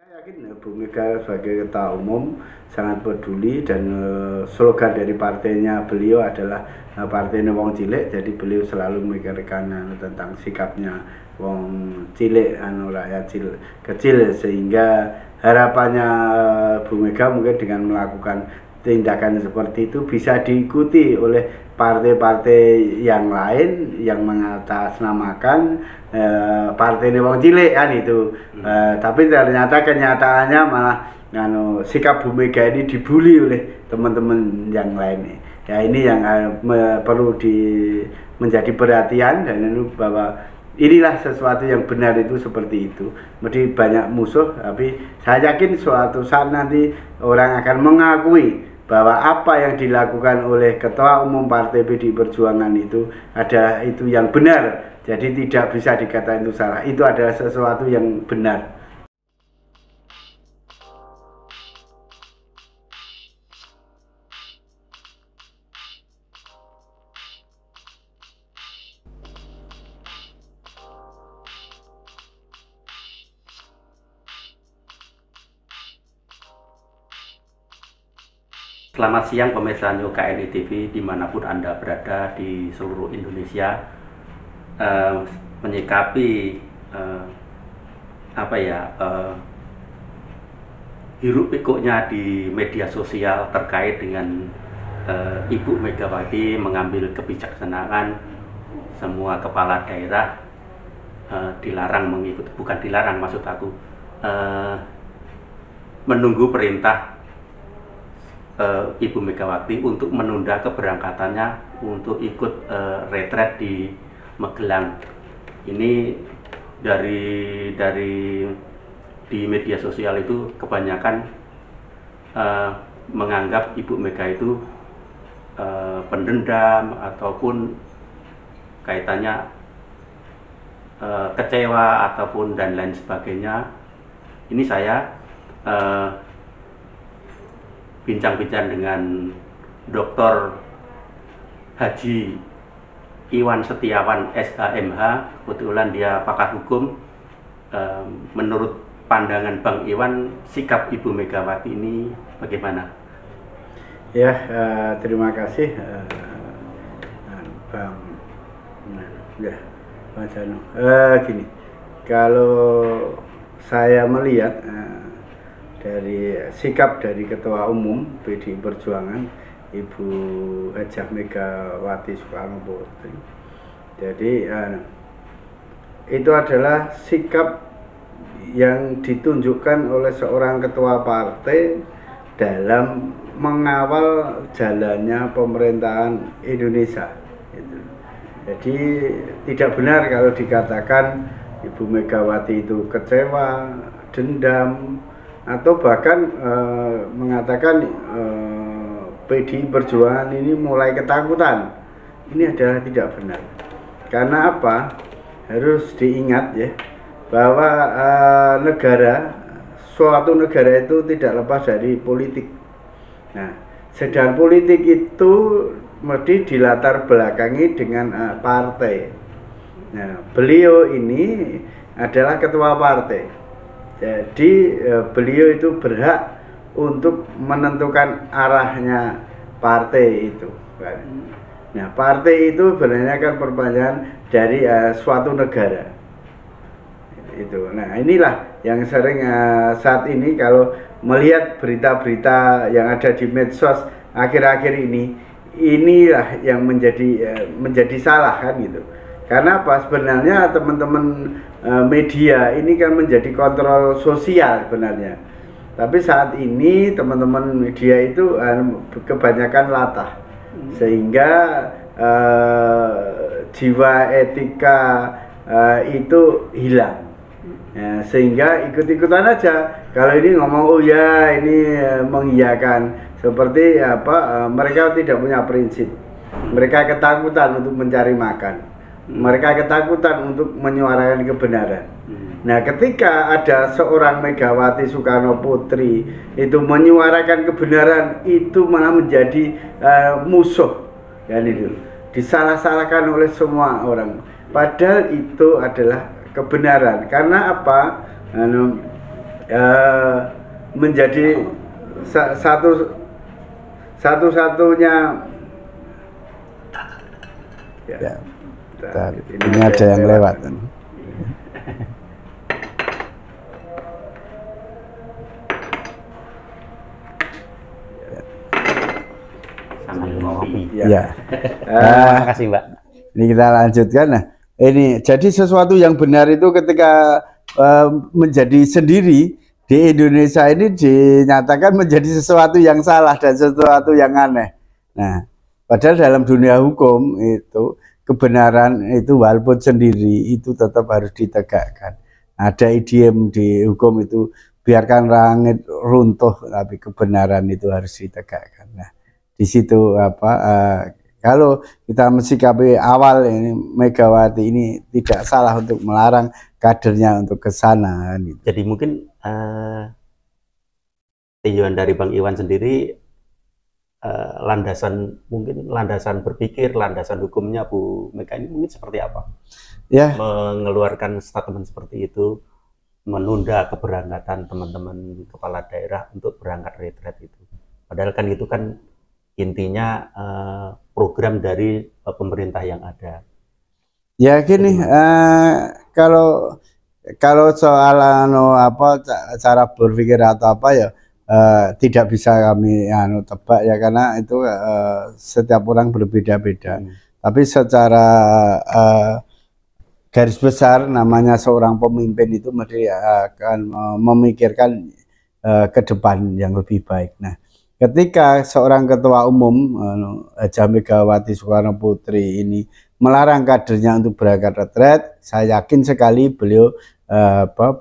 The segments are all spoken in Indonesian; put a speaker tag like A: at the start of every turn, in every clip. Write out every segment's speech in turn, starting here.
A: Saya yakin Bu Mega sebagai Ketua Umum sangat peduli dan slogan dari partainya beliau adalah partainya wong cilik, jadi beliau selalu memikirkan tentang sikapnya wong cilik, rakyat kecil, sehingga harapannya Bu Mega mungkin dengan melakukan tindakan seperti itu bisa diikuti oleh partai-partai yang lain yang mengatasnamakan partai ini wong cilik kan itu. Tapi ternyata kenyataannya malah sikap Bu Mega ini dibully oleh teman-teman yang lain. Ya ini yang perlu menjadi perhatian, dan ini bahwa inilah sesuatu yang benar itu seperti itu. Mesti banyak musuh, tapi saya yakin suatu saat nanti orang akan mengakui bahwa apa yang dilakukan oleh Ketua Umum Partai PDI Perjuangan itu adalah itu yang benar. Jadi tidak bisa dikatakan itu salah. Itu adalah sesuatu yang benar.
B: Selamat siang pemirsa New KNI TV dimanapun Anda berada di seluruh Indonesia. Menyikapi hiruk pikuknya di media sosial terkait dengan Ibu Megawati mengambil kebijaksanaan semua kepala daerah dilarang mengikuti, bukan dilarang maksud aku, menunggu perintah Ibu Megawati untuk menunda keberangkatannya untuk ikut retret di Magelang. Ini dari di media sosial itu kebanyakan menganggap Ibu Mega itu pendendam ataupun kaitannya kecewa ataupun dan lain sebagainya. Ini saya bincang-bincang dengan Dr. Haji Iwan Setiawan SHMH, kebetulan dia pakar hukum. Menurut pandangan Bang Iwan, sikap Ibu Megawati ini bagaimana?
A: Ya, terima kasih Bang. Ya, Mas Janu. Gini, kalau saya melihat dari sikap dari Ketua Umum PDI Perjuangan Ibu Hajah Megawati Soekarno Putri, jadi itu adalah sikap yang ditunjukkan oleh seorang ketua partai dalam mengawal jalannya pemerintahan Indonesia. Jadi tidak benar kalau dikatakan Ibu Megawati itu kecewa, dendam, atau bahkan mengatakan PDI Perjuangan ini mulai ketakutan. Ini adalah tidak benar. Karena apa? Harus diingat ya, bahwa suatu negara itu tidak lepas dari politik. Nah, sedang politik itu mesti dilatar belakangi dengan partai. Nah, beliau ini adalah ketua partai. Jadi beliau itu berhak untuk menentukan arahnya partai itu. Nah, partai itu sebenarnya kan perpanjangan dari suatu negara. Itu. Nah, inilah yang sering saat ini kalau melihat berita-berita yang ada di medsos akhir-akhir ini, inilah yang menjadi salah kan gitu. Karena apa? Sebenarnya teman-teman media ini kan menjadi kontrol sosial sebenarnya. Tapi saat ini teman-teman media itu kebanyakan latah, sehingga jiwa etika itu hilang. Ya, sehingga ikut-ikutan aja. Kalau ini ngomong oh ya ini mengiyakan, seperti apa, mereka tidak punya prinsip. Mereka ketakutan untuk mencari makan. Mereka ketakutan untuk menyuarakan kebenaran. Nah, ketika ada seorang Megawati Soekarno Putri itu menyuarakan kebenaran, itu malah menjadi musuh, dan itu disalah-salahkan oleh semua orang. Padahal itu adalah kebenaran. Karena apa? menjadi satu-satunya
C: ya. Ini ada yang lewat. Ya.
B: Terima kasih, Mbak.
C: Ini kita lanjutkan. Nah, ini jadi sesuatu yang benar itu ketika menjadi sendiri di Indonesia ini dinyatakan menjadi sesuatu yang salah dan sesuatu yang aneh. Nah, padahal dalam dunia hukum itu kebenaran itu walaupun sendiri itu tetap harus ditegakkan. Ada idiom di hukum itu, biarkan langit runtuh tapi kebenaran itu harus ditegakkan. Nah, di situ kalau kita mensikapi awal ini Megawati ini tidak salah untuk melarang kadernya untuk ke sana gitu.
B: Jadi mungkin tinjauan dari Bang Iwan sendiri, landasan berpikir, landasan hukumnya Bu Mega ini mungkin seperti apa?
C: Ya,
B: mengeluarkan statement seperti itu, menunda keberangkatan teman-teman kepala daerah untuk berangkat retret itu. Padahal kan itu kan intinya program dari pemerintah yang ada.
C: Ya gini, kalau soal cara berpikir atau apa ya tidak bisa kami tebak ya, karena itu setiap orang berbeda-beda. Tapi secara garis besar namanya seorang pemimpin itu mesti akan memikirkan ke depan yang lebih baik. Nah, ketika seorang ketua umum Haja Megawati Soekarno Putri ini melarang kadernya untuk berangkat retret, saya yakin sekali beliau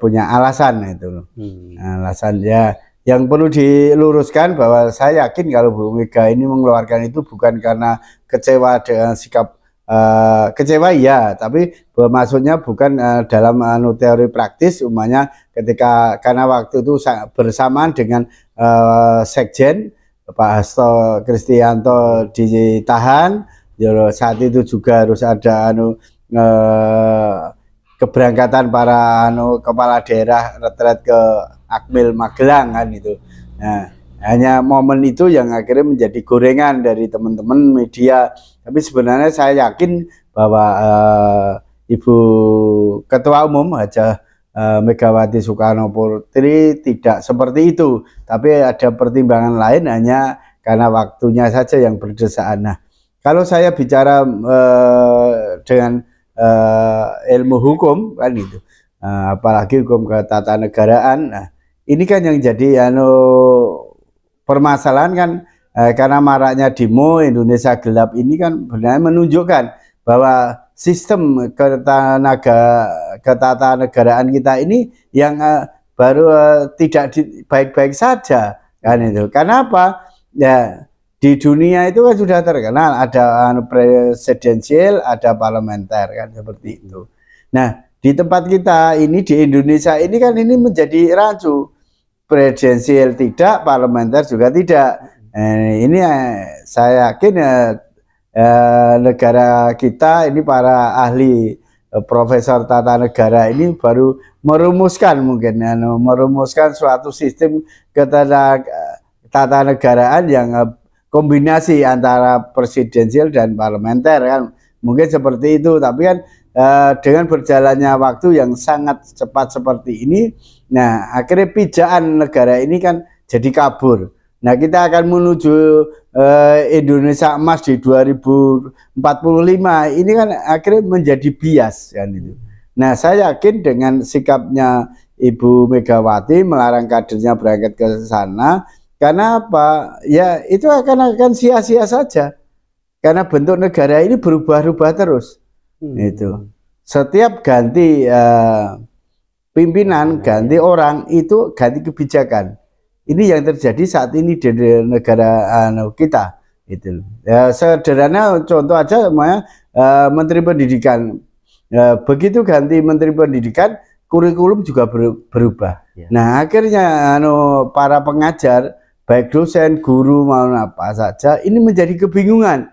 C: punya alasan itu. Alasan ya yang perlu diluruskan bahwa saya yakin kalau Bu Mega ini mengeluarkan itu bukan karena kecewa dengan sikap kecewa ya, tapi maksudnya bukan dalam teori praktis, umpamanya ketika karena waktu itu bersamaan dengan Sekjen Pak Hasto Kristianto ditahan, saat itu juga harus ada keberangkatan para kepala daerah retret ke Akmil Magelang kan itu. Nah, hanya momen itu yang akhirnya menjadi gorengan dari teman-teman media. Tapi sebenarnya saya yakin bahwa Ibu Ketua Umum Haja Megawati Soekarno Putri tidak seperti itu, tapi ada pertimbangan lain, hanya karena waktunya saja yang berdesaan. Nah, kalau saya bicara dengan ilmu hukum kan itu, apalagi hukum ketatanegaraan, nah ini kan yang jadi permasalahan kan, karena maraknya demo Indonesia Gelap ini kan benar menunjukkan bahwa sistem ketatanegaraan kita ini yang baru tidak baik-baik saja kan itu. Karena apa? Ya di dunia itu kan sudah terkenal ada presidensial, ada parlementer kan seperti itu. Nah, di tempat kita ini di Indonesia ini kan ini menjadi rancu, presidensial tidak, parlementer juga tidak. Ini saya yakin negara kita ini para ahli profesor tata negara ini baru merumuskan merumuskan suatu sistem ketatanegaraan yang kombinasi antara presidensial dan parlementer kan, mungkin seperti itu. Tapi kan dengan berjalannya waktu yang sangat cepat seperti ini, nah akhirnya pijakan negara ini kan jadi kabur. Nah, kita akan menuju Indonesia emas di 2045 ini kan akhirnya menjadi bias kan itu. Nah, saya yakin dengan sikapnya Ibu Megawati melarang kadernya berangkat ke sana, karena apa? Ya itu akan sia-sia saja. Karena bentuk negara ini berubah-ubah terus. Itu. Setiap ganti pimpinan, ganti orang, itu ganti kebijakan. Ini yang terjadi saat ini di negara kita. Itu. Ya, sederhana contoh aja, Menteri Pendidikan. Begitu ganti Menteri Pendidikan, kurikulum juga berubah. Ya. Nah, akhirnya para pengajar, baik dosen, guru, mau apa saja, ini menjadi kebingungan.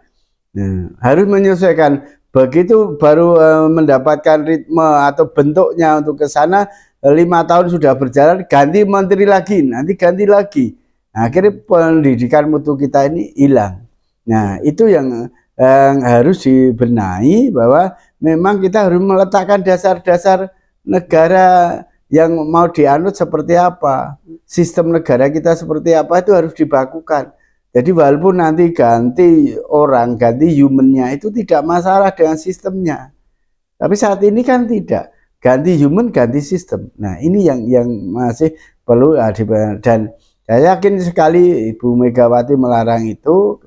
C: Nah, harus menyesuaikan begitu baru mendapatkan ritme atau bentuknya untuk ke sana, 5 tahun sudah berjalan, ganti menteri lagi, nanti ganti lagi. Nah, akhirnya pendidikan mutu kita ini hilang. Nah, itu yang harus dibenahi, bahwa memang kita harus meletakkan dasar-dasar negara yang mau dianut seperti apa, sistem negara kita seperti apa, itu harus dibakukan. Jadi walaupun nanti ganti orang, ganti humannya, itu tidak masalah dengan sistemnya. Tapi saat ini kan tidak, ganti human, ganti sistem. Nah, ini yang masih perlu dan saya yakin sekali Ibu Megawati melarang itu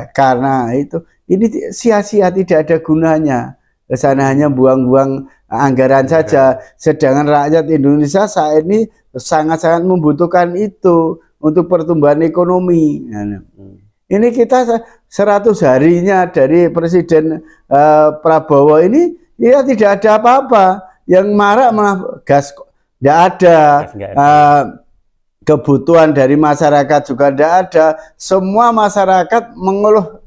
C: karena itu ini sia-sia, tidak ada gunanya. Kesana hanya buang-buang anggaran saja. Sedangkan rakyat Indonesia saat ini sangat-sangat membutuhkan itu untuk pertumbuhan ekonomi. Ini kita 100 harinya dari Presiden Prabowo ini, ya tidak ada apa-apa. Yang marah malah gas tidak ada, kebutuhan dari masyarakat juga tidak ada. Semua masyarakat mengeluh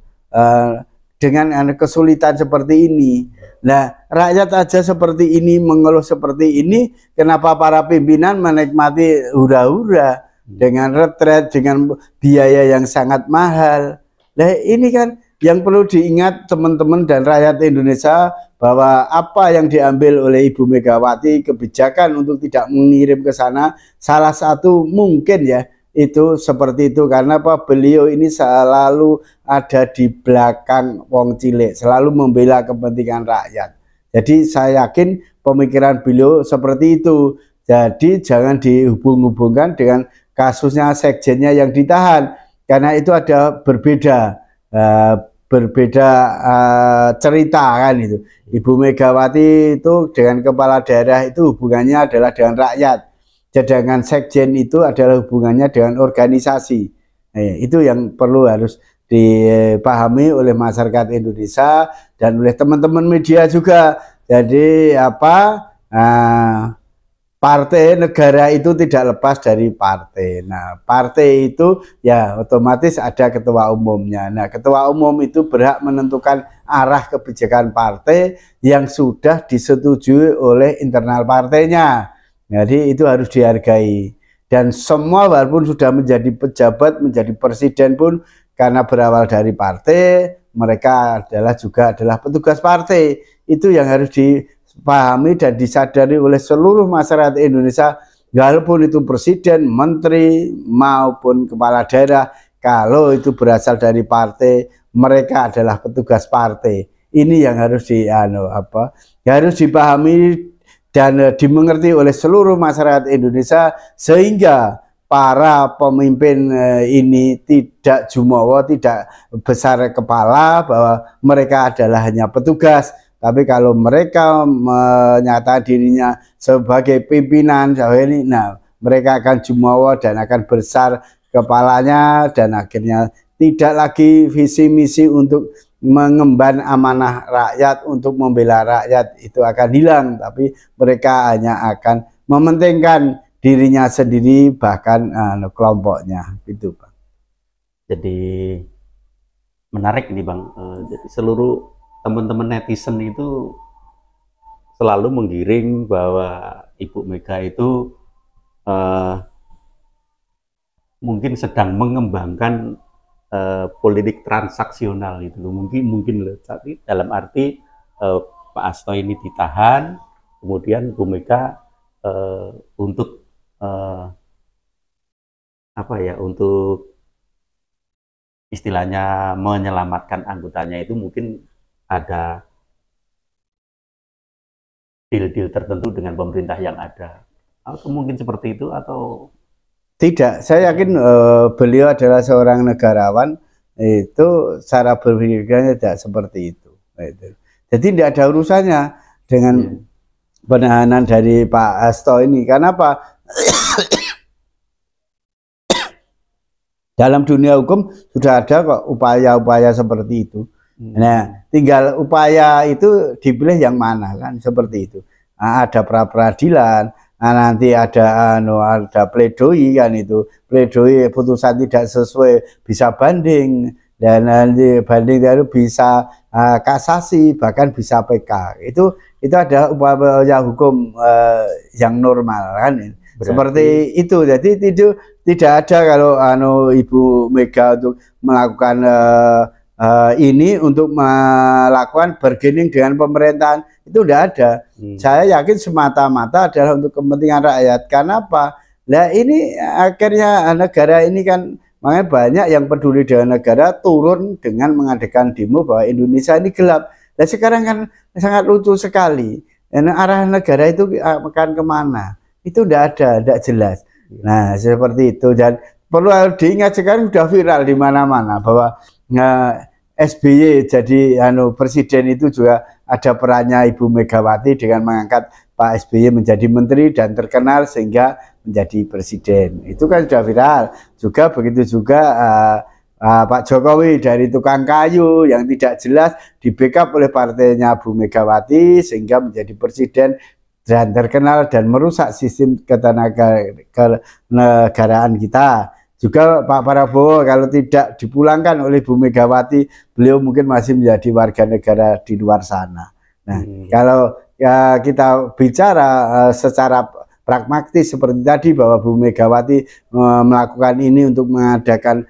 C: dengan kesulitan seperti ini. Nah, rakyat aja seperti ini, mengeluh seperti ini, kenapa para pimpinan menikmati hura-hura dengan retret, dengan biaya yang sangat mahal. Nah, ini kan yang perlu diingat teman-teman dan rakyat Indonesia, bahwa apa yang diambil oleh Ibu Megawati, kebijakan untuk tidak mengirim ke sana, salah satu mungkin ya itu seperti itu, karena apa, beliau ini selalu ada di belakang wong cilik, selalu membela kepentingan rakyat. Jadi saya yakin pemikiran beliau seperti itu. Jadi jangan dihubung-hubungkan dengan kasusnya sekjennya yang ditahan, karena itu ada berbeda cerita kan itu. Ibu Megawati itu dengan kepala daerah itu hubungannya adalah dengan rakyat, sedangkan sekjen itu adalah hubungannya dengan organisasi. Itu yang perlu harus dipahami oleh masyarakat Indonesia dan oleh teman-teman media juga. Jadi apa, partai negara itu tidak lepas dari partai. Nah, partai itu ya otomatis ada ketua umumnya. Nah, ketua umum itu berhak menentukan arah kebijakan partai yang sudah disetujui oleh internal partainya. Jadi itu harus dihargai. Dan semua walaupun sudah menjadi pejabat, menjadi presiden pun, karena berawal dari partai, mereka juga adalah petugas partai. Itu yang harus dipahami dan disadari oleh seluruh masyarakat Indonesia, walaupun itu presiden, menteri maupun kepala daerah, kalau itu berasal dari partai, mereka adalah petugas partai. Ini yang harus harus dipahami dan dimengerti oleh seluruh masyarakat Indonesia, sehingga para pemimpin ini tidak jumawa, tidak besar kepala bahwa mereka adalah hanya petugas. Tapi kalau mereka menyatakan dirinya sebagai pimpinan, nah mereka akan jumawa dan akan besar kepalanya, dan akhirnya tidak lagi visi misi untuk mengemban amanah rakyat, untuk membela rakyat, itu akan hilang. Tapi mereka hanya akan mementingkan dirinya sendiri, bahkan kelompoknya, itu Bang.
B: Jadi menarik ini Bang, jadi seluruh teman-teman netizen itu selalu menggiring bahwa Ibu Mega itu mungkin sedang mengembangkan politik transaksional itu mungkin loh. Tapi dalam arti Pak Hasto ini ditahan, kemudian Bu Mega untuk untuk istilahnya menyelamatkan anggotanya, itu mungkin ada deal-deal tertentu dengan pemerintah yang ada, atau mungkin seperti itu, atau
C: tidak. Saya yakin beliau adalah seorang negarawan, itu cara berpikirnya tidak seperti itu. Jadi tidak ada urusannya dengan penahanan dari Pak Hasto ini. Karena apa? Dalam dunia hukum sudah ada kok upaya-upaya seperti itu. Nah, tinggal upaya itu dipilih yang mana kan, seperti itu. Nah, ada pra-peradilan, nanti ada pledoi kan, itu pledoi putusan tidak sesuai bisa banding. dan banding itu bisa kasasi, bahkan bisa PK. Itu adalah upaya hukum yang normal kan. Berarti, seperti itu. Jadi tidak ada kalau Ibu Mega untuk melakukan ini untuk melakukan bargaining dengan pemerintahan, itu tidak ada. Saya yakin semata-mata adalah untuk kepentingan rakyat. Karena apa? Nah ini akhirnya negara ini kan, makanya banyak yang peduli dengan negara turun dengan mengadakan demo bahwa Indonesia ini gelap. Nah sekarang kan sangat lucu sekali. Dan arah negara itu akan kemana? Itu tidak ada, tidak jelas. Nah seperti itu. Dan perlu diingat sekarang sudah viral di mana-mana bahwa SBY jadi presiden itu juga ada perannya Ibu Megawati dengan mengangkat Pak SBY menjadi menteri dan terkenal sehingga menjadi presiden. Itu kan sudah viral. Juga begitu juga Pak Jokowi dari tukang kayu yang tidak jelas di backup oleh partainya Bu Megawati sehingga menjadi presiden dan terkenal dan merusak sistem kenegaraan kita. Juga Pak Prabowo kalau tidak dipulangkan oleh Bu Megawati, beliau mungkin masih menjadi warga negara di luar sana. Nah, kalau kita bicara secara pragmatis seperti tadi bahwa Bu Megawati melakukan ini untuk mengadakan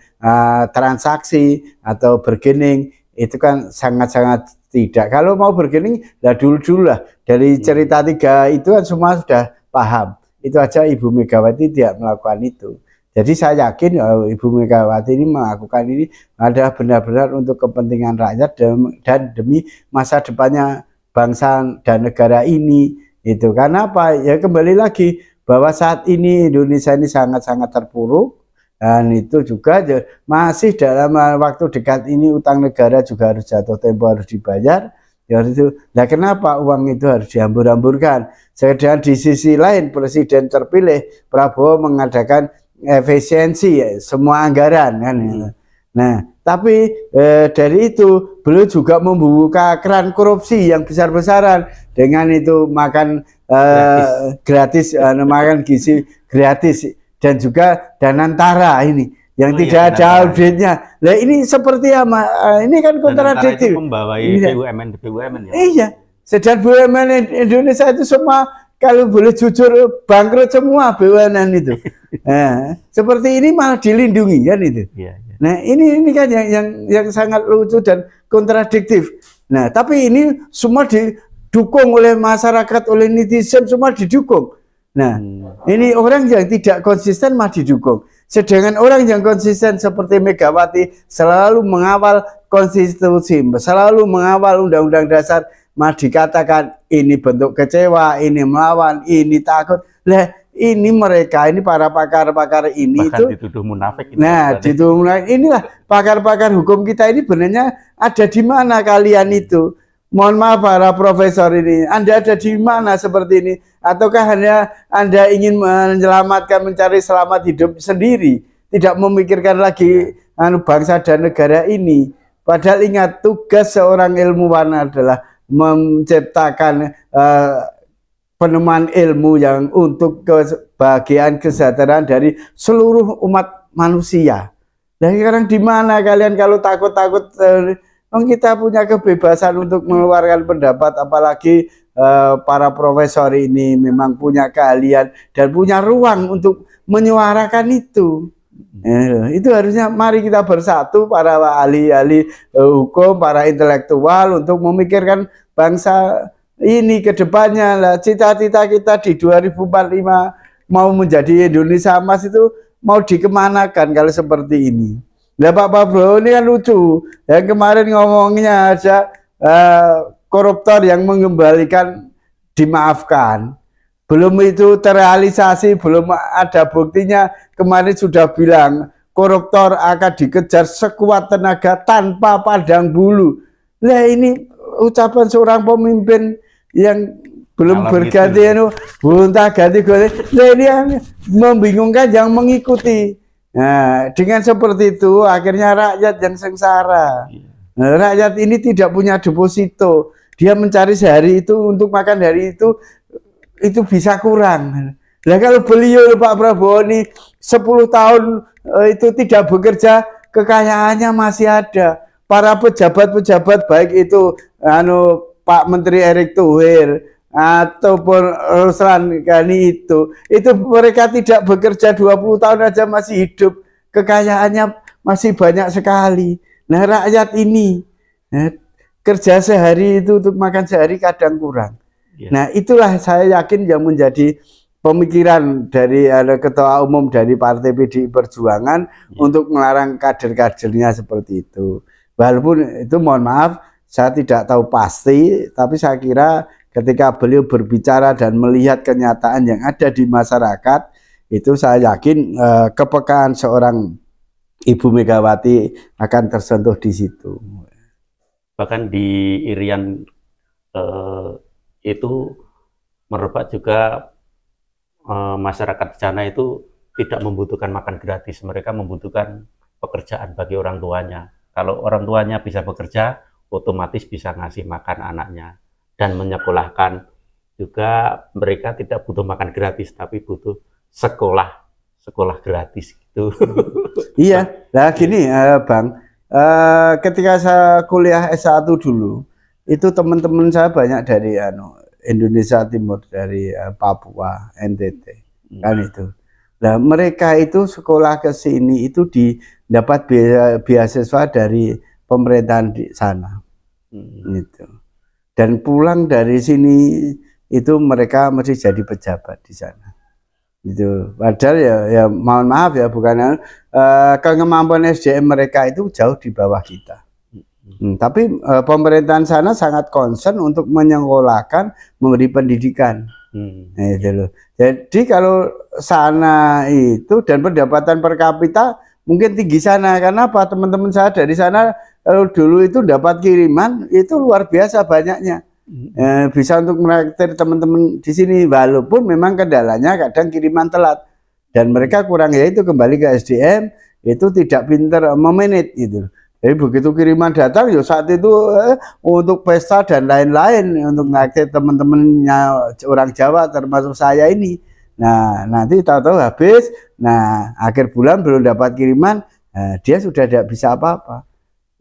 C: transaksi atau bargaining, itu kan sangat-sangat tidak. Kalau mau bargaining, lah dulu-dulu lah. Dari cerita 3 itu kan semua sudah paham. Itu aja Ibu Megawati tidak melakukan itu. Jadi saya yakin Ibu Megawati ini melakukan ini adalah benar-benar untuk kepentingan rakyat dan demi masa depannya bangsa dan negara ini. Itu karena apa? Ya kembali lagi bahwa saat ini Indonesia ini sangat-sangat terpuruk, dan itu juga masih dalam waktu dekat ini utang negara juga harus jatuh tempo, harus dibayar. Ya itu. Nah kenapa uang itu harus dihambur-hamburkan? Sedangkan di sisi lain Presiden terpilih Prabowo mengadakan efisiensi semua anggaran kan. Nah tapi dari itu beliau juga membuka keran korupsi yang besar-besaran dengan itu makan gratis, makan gizi gratis, dan juga Danantara ini yang tidak ada auditnya. Nah ini seperti apa? Ini kan kontradiktif.
B: Membawai BUMN ya.
C: Iya, sedang BUMN Indonesia itu semua kalau boleh jujur bangkrut semua BUMN itu. Nah, seperti ini malah dilindungi kan itu. Nah ini kan yang sangat lucu dan kontradiktif. Nah tapi ini semua didukung oleh masyarakat, oleh netizen, semua didukung. Nah ini orang yang tidak konsisten mah didukung. Sedangkan orang yang konsisten seperti Megawati selalu mengawal konstitusi, selalu mengawal undang-undang dasar, mah dikatakan ini bentuk kecewa, ini melawan, ini takut. Lah ini mereka, ini para pakar-pakar ini bahkan itu dituduh munafik. Nah, dituduh munafik. Inilah pakar-pakar hukum kita ini benarnya ada di mana kalian itu? Mohon maaf para profesor ini, Anda ada di mana seperti ini? Ataukah hanya Anda ingin menyelamatkan, mencari selamat hidup sendiri, tidak memikirkan lagi bangsa dan negara ini? Padahal ingat, tugas seorang ilmuwan adalah menciptakan penemuan ilmu yang untuk kebahagiaan kesejahteraan dari seluruh umat manusia. Dan sekarang di mana kalian kalau takut-takut? Kita punya kebebasan untuk mengeluarkan pendapat, apalagi para profesor ini memang punya keahlian dan punya ruang untuk menyuarakan itu. Itu harusnya mari kita bersatu para ahli-ahli hukum, para intelektual untuk memikirkan bangsa ini ke depannya. Lah cita-cita kita di 2045 mau menjadi Indonesia Emas itu mau dikemanakan kalau seperti ini? Nah Pak Prabowo ini kan lucu. Yang kemarin ngomongnya aja koruptor yang mengembalikan dimaafkan. Belum itu terrealisasi, belum ada buktinya. Kemarin sudah bilang koruptor akan dikejar sekuat tenaga tanpa pandang bulu. Nah ini ucapan seorang pemimpin yang belum berganti itu buntah ganti. Nah ini yang membingungkan yang mengikuti. Nah dengan seperti itu akhirnya rakyat yang sengsara. Nah, rakyat ini tidak punya deposito, dia mencari sehari itu untuk makan hari itu bisa kurang. Nah kalau beliau Pak Prabowo ini 10 tahun itu tidak bekerja, kekayaannya masih ada. Para pejabat-pejabat baik itu Pak Menteri Erick Thohir ataupun Ruslan Ghani itu mereka tidak bekerja 20 tahun aja masih hidup, kekayaannya masih banyak sekali. Nah rakyat ini kerja sehari itu untuk makan sehari kadang kurang. Nah itulah saya yakin yang menjadi pemikiran dari ketua umum dari Partai PDI Perjuangan untuk melarang kader-kadernya seperti itu. Walaupun itu mohon maaf saya tidak tahu pasti, tapi saya kira ketika beliau berbicara dan melihat kenyataan yang ada di masyarakat, itu saya yakin kepekaan seorang Ibu Megawati akan tersentuh di situ.
B: Bahkan di Irian itu merebak juga masyarakat di sana itu tidak membutuhkan makan gratis, mereka membutuhkan pekerjaan bagi orang tuanya. Kalau orang tuanya bisa bekerja, otomatis bisa ngasih makan anaknya dan menyekolahkan. Juga mereka tidak butuh makan gratis, tapi butuh sekolah gratis gitu.
C: Iya, nah gini Bang, ketika saya kuliah S1 dulu, itu teman-teman saya banyak dari Indonesia Timur, dari Papua, NTT, kan itu. Nah mereka itu sekolah ke sini itu dapat beasiswa dari pemerintahan di sana, gitu. Dan pulang dari sini itu mereka mesti jadi pejabat di sana. Gitu. Padahal ya mohon maaf ya, bukan kemampuan SDM mereka itu jauh di bawah kita. Tapi pemerintahan sana sangat concern untuk menyekolahkan, memberi pendidikan. Nah, itu loh. Jadi kalau sana itu dan pendapatan per kapita mungkin tinggi sana, karena apa? Teman-teman saya dari sana kalau dulu itu dapat kiriman itu luar biasa banyaknya. Bisa untuk meraktir teman-teman di sini, walaupun memang kendalanya kadang kiriman telat dan mereka kurang, yaitu kembali ke SDM itu tidak pinter memanage itu. Jadi begitu kiriman datang ya saat itu untuk pesta dan lain-lain untuk meraktir teman-temannya orang Jawa termasuk saya ini. Nah nanti tahu-tahu habis, nah akhir bulan belum dapat kiriman, dia sudah tidak bisa apa-apa.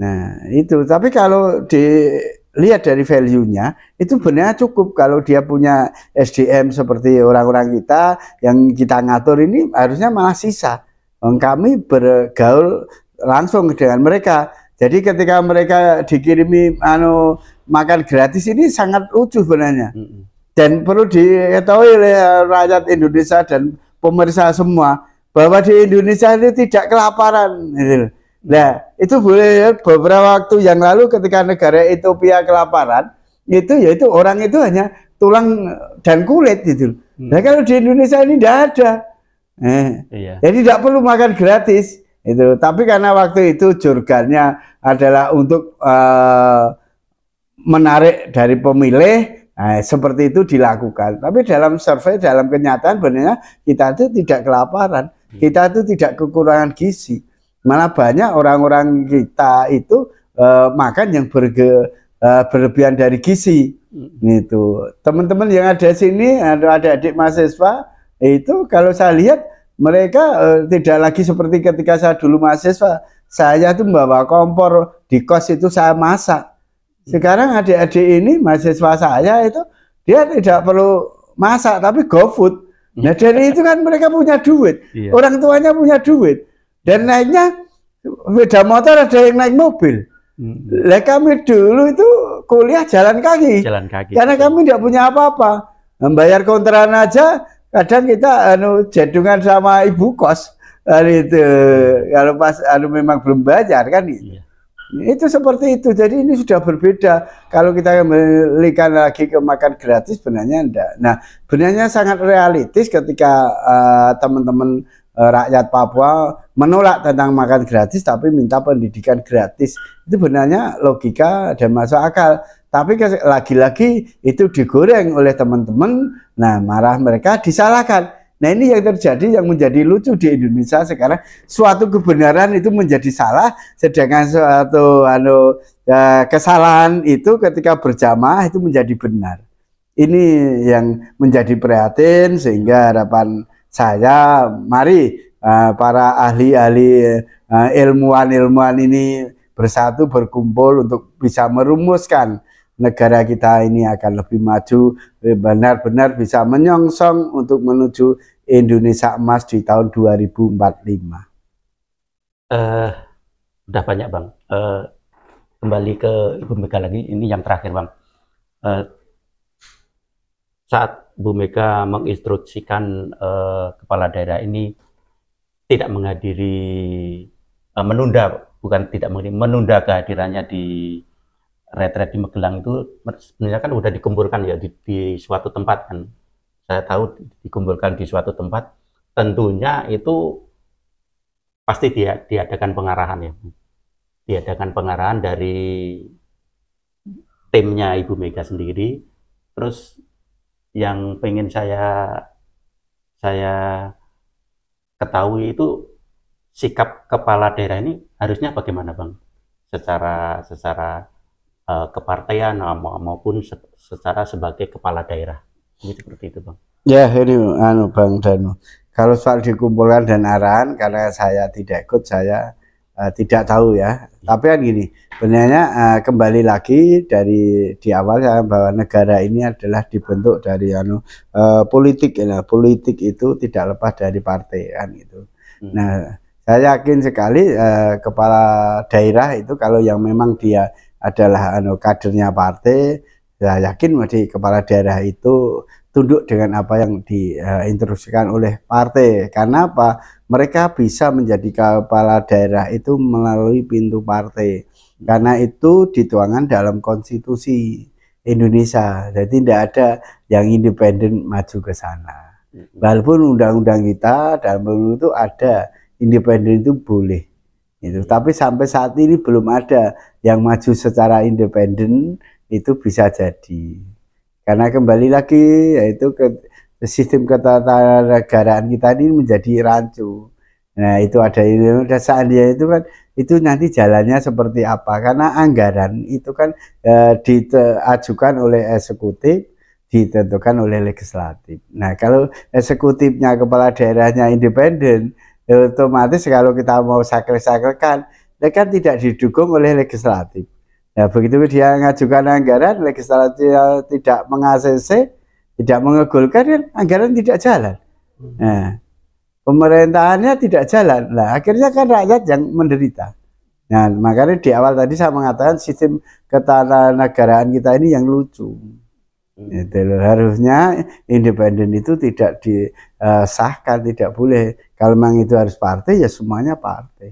C: Nah itu, tapi kalau dilihat dari value-nya itu benar cukup. Kalau dia punya SDM seperti orang-orang kita yang kita ngatur ini, harusnya malah sisa. Kami bergaul langsung dengan mereka. Jadi ketika mereka dikirimi makan gratis ini sangat lucu sebenarnya. Dan perlu diketahui oleh rakyat Indonesia dan pemirsa semua bahwa di Indonesia ini tidak kelaparan. Nah, itu boleh beberapa waktu yang lalu ketika negara Ethiopia kelaparan, itu yaitu orang itu hanya tulang dan kulit gitu. Nah, kalau di Indonesia ini tidak ada. Jadi tidak perlu makan gratis itu. Tapi karena waktu itu jurgannya adalah untuk menarik dari pemilih, seperti itu dilakukan. Tapi dalam survei, dalam kenyataan sebenarnya kita itu tidak kelaparan, kita itu tidak kekurangan gizi. Malah banyak orang-orang kita itu makan yang berlebihan dari gizi. Gitu. Teman-teman yang ada sini, ada adik mahasiswa itu kalau saya lihat mereka tidak lagi seperti ketika saya dulu mahasiswa. Saya tuh membawa kompor di kos itu saya masak. Sekarang adik-adik ini mahasiswa saya itu dia tidak perlu masak tapi GoFood. Nah dari itu kan mereka punya duit, orang tuanya punya duit, dan naiknya sepeda motor, ada yang naik mobil. Lah kami dulu itu kuliah jalan kaki. Karena kami tidak punya apa-apa. Membayar kontrakan aja kadang kita jadungan sama ibu kos. Itu kalau pas memang belum bayar kan itu. Itu seperti itu. Jadi ini sudah berbeda. Kalau kita kembalikan lagi ke makan gratis, sebenarnya enggak. Nah, sebenarnya sangat realistis ketika teman-teman rakyat Papua menolak tentang makan gratis tapi minta pendidikan gratis. Itu sebenarnya logika dan masuk akal. Tapi lagi-lagi itu digoreng oleh teman-teman. Nah, marah mereka, disalahkan. Nah, ini yang terjadi, yang menjadi lucu di Indonesia sekarang. Suatu kebenaran itu menjadi salah, sedangkan suatu kesalahan itu ketika berjamaah itu menjadi benar. Ini yang menjadi prihatin, sehingga harapan saya, mari para ahli-ahli ilmuwan-ilmuwan ini bersatu berkumpul untuk bisa merumuskan negara kita ini akan lebih maju, benar-benar bisa menyongsong untuk menuju Indonesia emas di tahun 2045.
B: Udah banyak Bang. Kembali ke Ibu Mega lagi, ini yang terakhir Bang. Saat Bu Mega menginstruksikan kepala daerah ini tidak menghadiri, menunda, bukan tidak menghadiri, menunda kehadirannya di retret di Magelang itu sebenarnya kan udah dikumpulkan ya di suatu tempat kan. Saya tahu dikumpulkan di suatu tempat, tentunya itu pasti diadakan pengarahan ya. Diadakan pengarahan dari timnya Ibu Mega sendiri. Terus yang pengen saya ketahui itu sikap kepala daerah ini harusnya bagaimana Bang? Secara kepartaian maupun secara sebagai kepala daerah. Ini seperti itu Bang.
C: Ya ini Bang Danu. Kalau soal dikumpulkan dan arahan, karena saya tidak ikut, saya tidak tahu ya. Tapi kan gini, sebenarnya kembali lagi dari di awal ya, bahwa negara ini adalah dibentuk dari politik ya. Politik itu tidak lepas dari partai kan gitu. Nah, saya yakin sekali kepala daerah itu kalau yang memang dia adalah kadernya partai, saya yakin masih kepala daerah itu tunduk dengan apa yang diinstruksikan oleh partai. Karena apa? Mereka bisa menjadi kepala daerah itu melalui pintu partai. Karena itu dituangkan dalam konstitusi Indonesia. Jadi tidak ada yang independen maju ke sana. Walaupun undang-undang kita dalam itu ada independen itu boleh. Itu. Tapi sampai saat ini belum ada yang maju secara independen, itu bisa jadi. Karena kembali lagi yaitu sistem ketatanegaraan kita ini menjadi rancu. Nah itu ada seandainya itu kan itu nanti jalannya seperti apa? Karena anggaran itu kan diajukan oleh eksekutif, ditentukan oleh legislatif. Nah kalau eksekutifnya kepala daerahnya independen, otomatis kalau kita mau sakel-sakelkan, dia kan tidak didukung oleh legislatif. Nah begitu dia mengajukan anggaran, legislatif tidak meng-ACC, tidak mengabulkan, kan anggaran tidak jalan. Nah, pemerintahannya tidak jalan. Nah akhirnya kan rakyat yang menderita. Nah makanya di awal tadi saya mengatakan sistem ketatanegaraan kita ini yang lucu. Itu loh. Harusnya independen itu tidak disahkan, tidak boleh. Kalau memang itu harus partai, ya semuanya partai.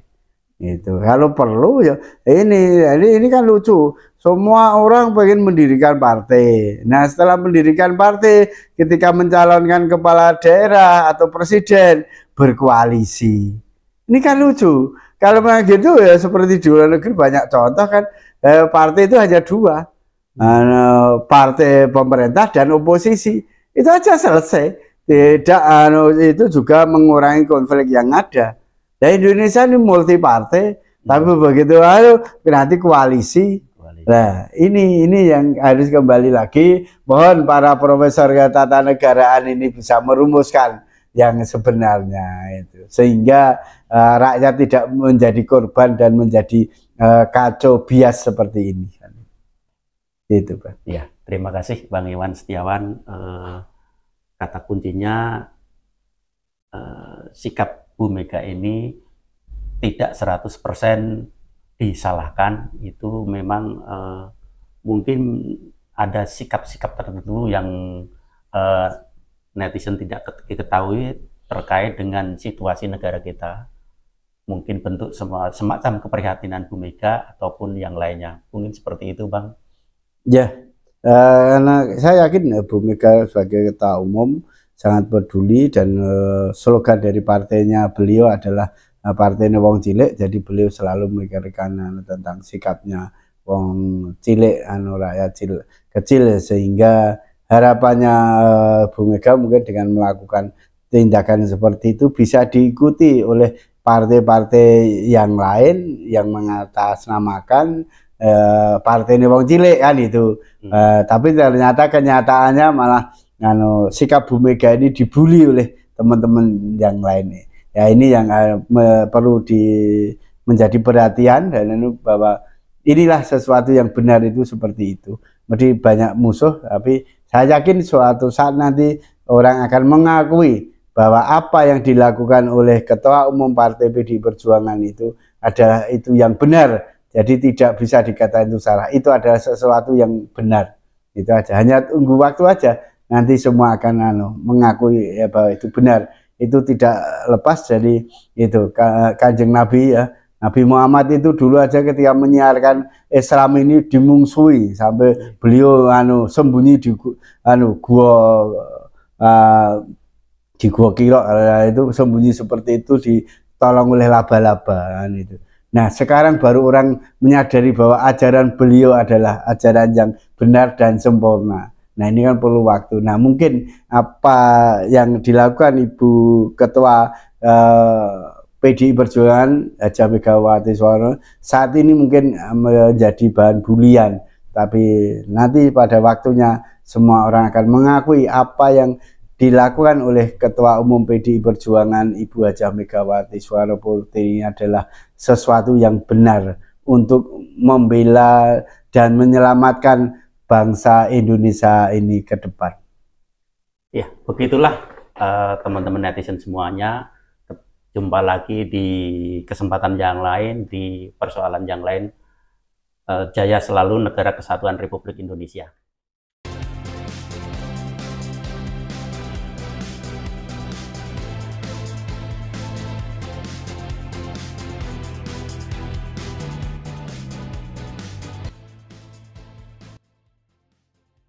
C: Itu. Kalau perlu ya ini kan lucu. Semua orang pengen mendirikan partai. Nah setelah mendirikan partai, ketika mencalonkan kepala daerah atau presiden berkoalisi. Ini kan lucu. Kalau memang gitu ya seperti di luar negeri banyak contoh kan, partai itu hanya dua. Partai pemerintah dan oposisi, itu aja selesai. Tidak itu juga mengurangi konflik yang ada. Nah Indonesia ini multi partai, tapi begitu nanti koalisi. Nah ini yang harus kembali lagi. Mohon para profesor ketatanegaraan ini bisa merumuskan yang sebenarnya itu, sehingga rakyat tidak menjadi korban dan menjadi kacau bias seperti ini. Itu Pak.
B: Ya, terima kasih Bang Iwan Setiawan. Kata kuncinya sikap Bu Mega ini tidak 100% disalahkan. Itu memang mungkin ada sikap-sikap tertentu yang netizen tidak diketahui terkait dengan situasi negara kita. Mungkin bentuk semacam keprihatinan Bu Mega ataupun yang lainnya. Mungkin seperti itu Bang.
C: Ya, saya yakin Bu Mega sebagai ketua umum sangat peduli, dan slogan dari partainya beliau adalah partai wong cilik. Jadi beliau selalu memikirkan tentang sikapnya wong cilik, rakyat kecil, sehingga harapannya Bu Mega mungkin dengan melakukan tindakan seperti itu bisa diikuti oleh partai-partai yang lain yang mengatasnamakan partai ini wong cilik kan itu. Tapi ternyata kenyataannya malah sikap Bu Mega ini dibully oleh teman-teman yang lain. Ya ini yang perlu menjadi perhatian, dan bahwa inilah sesuatu yang benar itu seperti itu. Jadi banyak musuh, tapi saya yakin suatu saat nanti orang akan mengakui bahwa apa yang dilakukan oleh Ketua Umum Partai PDI Perjuangan itu adalah itu yang benar. Jadi tidak bisa dikatakan itu salah. Itu adalah sesuatu yang benar. Itu aja. Hanya tunggu waktu aja. Nanti semua akan mengakui ya bahwa itu benar. Itu tidak lepas dari itu Kanjeng Nabi ya. Nabi Muhammad itu dulu aja ketika menyiarkan Islam ini dimungsuhi sampai beliau sembunyi di gua kira itu sembunyi seperti itu, ditolong oleh laba-laba itu. Nah, sekarang baru orang menyadari bahwa ajaran beliau adalah ajaran yang benar dan sempurna. Nah, ini kan perlu waktu. Nah, mungkin apa yang dilakukan Ibu Ketua PDI Perjuangan Haja Megawati Soekarno saat ini mungkin menjadi bahan bulian, tapi nanti pada waktunya semua orang akan mengakui apa yang dilakukan oleh Ketua Umum PDI Perjuangan Ibu Haja Megawati Soekarno Putri ini adalah sesuatu yang benar untuk membela dan menyelamatkan bangsa Indonesia ini ke depan.
B: Ya, begitulah teman-teman netizen semuanya. Jumpa lagi di kesempatan yang lain, di persoalan yang lain. Jaya selalu Negara Kesatuan Republik Indonesia.